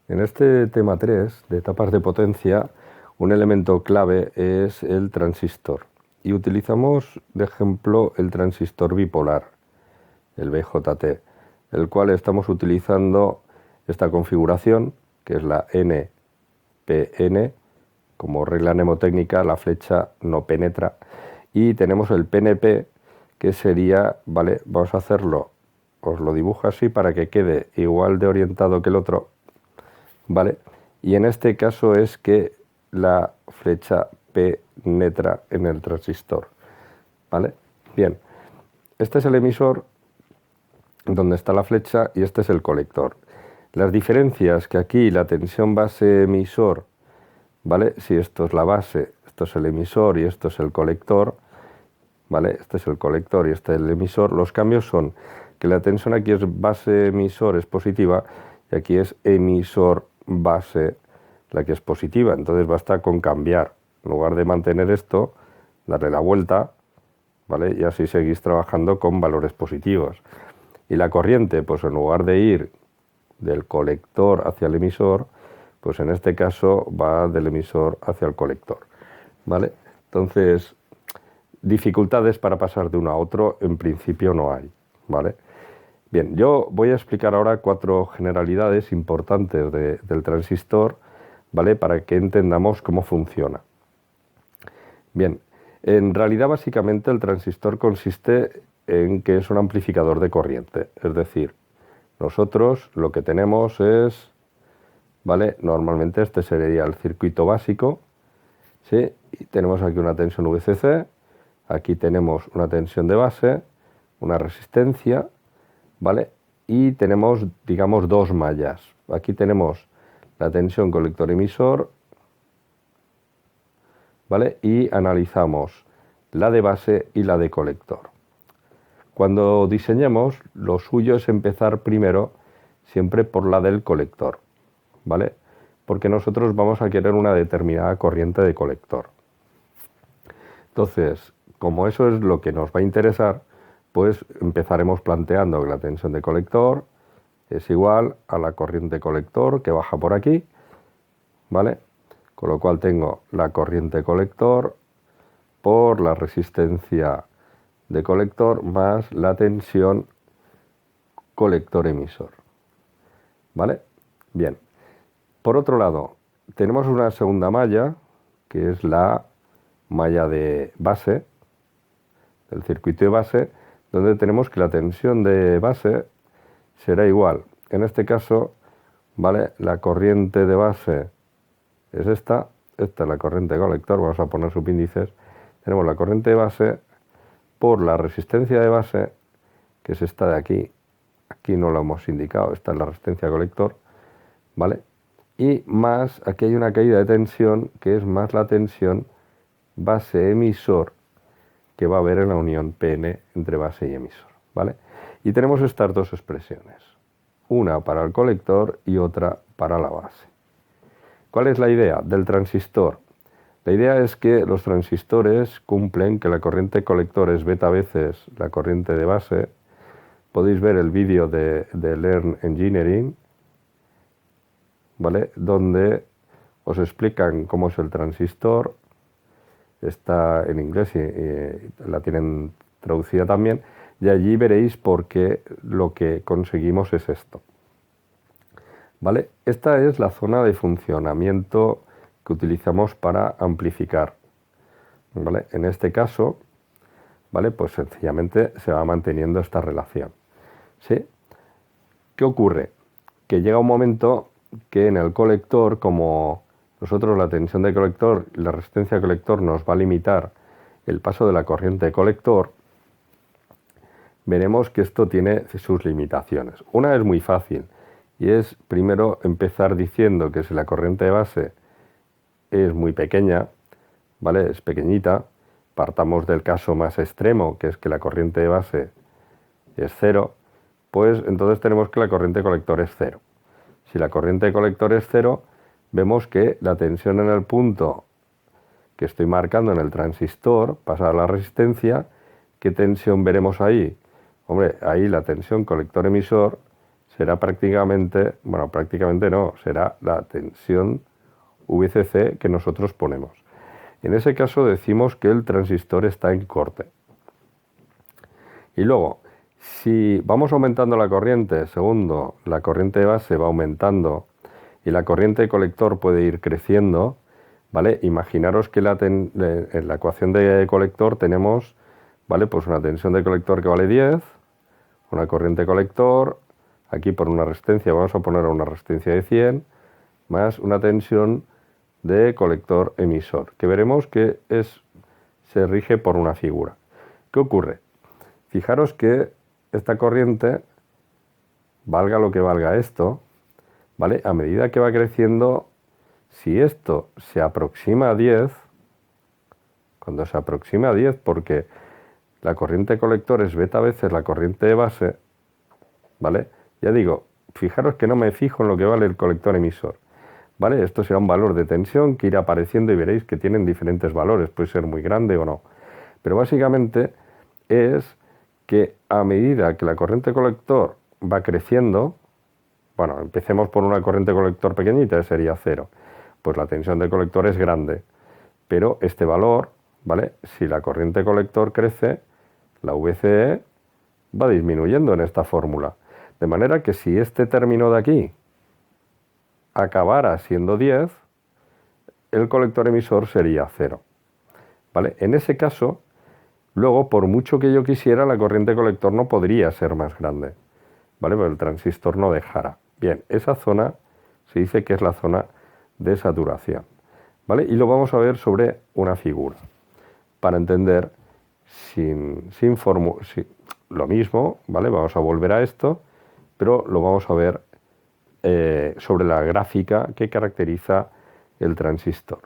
En este tema 3 de etapas de potencia, un elemento clave es el transistor. Y utilizamos de ejemplo el transistor bipolar, el BJT, el cual estamos utilizando esta configuración, que es la NPN, como regla mnemotécnica, la flecha no penetra, y tenemos el PNP, que sería, vale, vamos a hacerlo, os lo dibujo así para que quede igual de orientado que el otro, ¿vale? Y en este caso es que la flecha penetra en el transistor, ¿vale? Bien, este es el emisor donde está la flecha y este es el colector. Las diferencias que aquí la tensión base emisor, ¿vale? Si esto es la base, esto es el emisor y esto es el colector, ¿vale? Este es el colector y este es el emisor. Los cambios son que la tensión aquí es base emisor, es positiva, y aquí es emisor base, la que es positiva. Entonces basta con cambiar. En lugar de mantener esto, darle la vuelta, ¿vale? Y así seguís trabajando con valores positivos. Y la corriente, pues en lugar de ir del colector hacia el emisor, pues en este caso va del emisor hacia el colector, ¿vale? Entonces, dificultades para pasar de uno a otro en principio no hay, ¿vale? Bien, yo voy a explicar ahora 4 generalidades importantes del transistor, ¿vale? Para que entendamos cómo funciona. Bien, en realidad básicamente el transistor consiste en que es un amplificador de corriente, es decir, nosotros lo que tenemos es, ¿vale? Normalmente este sería el circuito básico, ¿sí? Y tenemos aquí una tensión VCC, aquí tenemos una tensión de base, una resistencia, ¿vale? Y tenemos, digamos, 2 mallas. Aquí tenemos la tensión colector-emisor, ¿vale? Y analizamos la de base y la de colector. Cuando diseñemos, lo suyo es empezar primero siempre por la del colector, ¿vale? Porque nosotros vamos a querer una determinada corriente de colector. Entonces, como eso es lo que nos va a interesar, pues empezaremos planteando que la tensión de colector es igual a la corriente colector que baja por aquí, ¿vale? Con lo cual tengo la corriente colector por la resistencia de colector más la tensión colector-emisor, ¿vale? Bien. Por otro lado, tenemos una segunda malla, que es la malla de base, del circuito de base, donde tenemos que la tensión de base será igual. En este caso, ¿vale? La corriente de base es esta es la corriente colector, vamos a poner subíndices. Tenemos la corriente de base por la resistencia de base, que es esta de aquí. Aquí no lo hemos indicado, esta es la resistencia colector, ¿vale? Y más, aquí hay una caída de tensión, que es más la tensión base-emisor que va a haber en la unión PN entre base y emisor, ¿vale? Y tenemos estas 2 expresiones, una para el colector y otra para la base. ¿Cuál es la idea del transistor? La idea es que los transistores cumplen que la corriente colector es beta veces la corriente de base. Podéis ver el vídeo de Learn Engineering, ¿vale? Donde os explican cómo es el transistor. Está en inglés y la tienen traducida también. Y allí veréis por qué lo que conseguimos es esto, ¿vale? Esta es la zona de funcionamiento que utilizamos para amplificar, ¿vale? En este caso, ¿vale? Pues sencillamente se va manteniendo esta relación, ¿sí? ¿Qué ocurre? Que llega un momento que en el colector, como nosotros la tensión de colector y la resistencia de colector nos va a limitar el paso de la corriente de colector, veremos que esto tiene sus limitaciones. Una es muy fácil y es primero empezar diciendo que si la corriente de base es muy pequeña, ¿vale? Es pequeñita, partamos del caso más extremo, que es que la corriente de base es 0, pues entonces tenemos que la corriente colector es 0. Si la corriente colector es 0, vemos que la tensión en el punto que estoy marcando en el transistor pasa a la resistencia. ¿Qué tensión veremos ahí? Hombre, ahí la tensión colector-emisor será prácticamente, bueno, prácticamente no, será la tensión VCC que nosotros ponemos. En ese caso decimos que el transistor está en corte. Y luego, si vamos aumentando la corriente, segundo, la corriente de base va aumentando y la corriente de colector puede ir creciendo, ¿vale? Imaginaros que en la ecuación de colector tenemos, ¿vale? Pues una tensión de colector que vale 10, una corriente de colector, aquí por una resistencia vamos a poner una resistencia de 100, más una tensión de colector emisor, que veremos que se rige por una figura. ¿Qué ocurre? Fijaros que esta corriente, valga lo que valga esto, ¿vale? A medida que va creciendo, si esto se aproxima a 10, cuando se aproxima a 10, porque la corriente colector es beta veces la corriente de base, ¿vale? Ya digo, fijaros que no me fijo en lo que vale el colector emisor, ¿vale? Esto será un valor de tensión que irá apareciendo y veréis que tienen diferentes valores, puede ser muy grande o no. Pero básicamente es que a medida que la corriente colector va creciendo, bueno, empecemos por una corriente colector pequeñita, sería 0, pues la tensión del colector es grande, pero este valor, ¿vale? Si la corriente colector crece, la VCE va disminuyendo en esta fórmula. De manera que si este término de aquí acabara siendo 10, el colector emisor sería 0. ¿Vale? En ese caso, luego, por mucho que yo quisiera, la corriente colector no podría ser más grande, ¿vale? Porque el transistor no dejara. Bien, esa zona se dice que es la zona de saturación, ¿vale? Y lo vamos a ver sobre una figura, para entender lo mismo, ¿vale? Vamos a volver a esto, pero lo vamos a ver sobre la gráfica que caracteriza el transistor.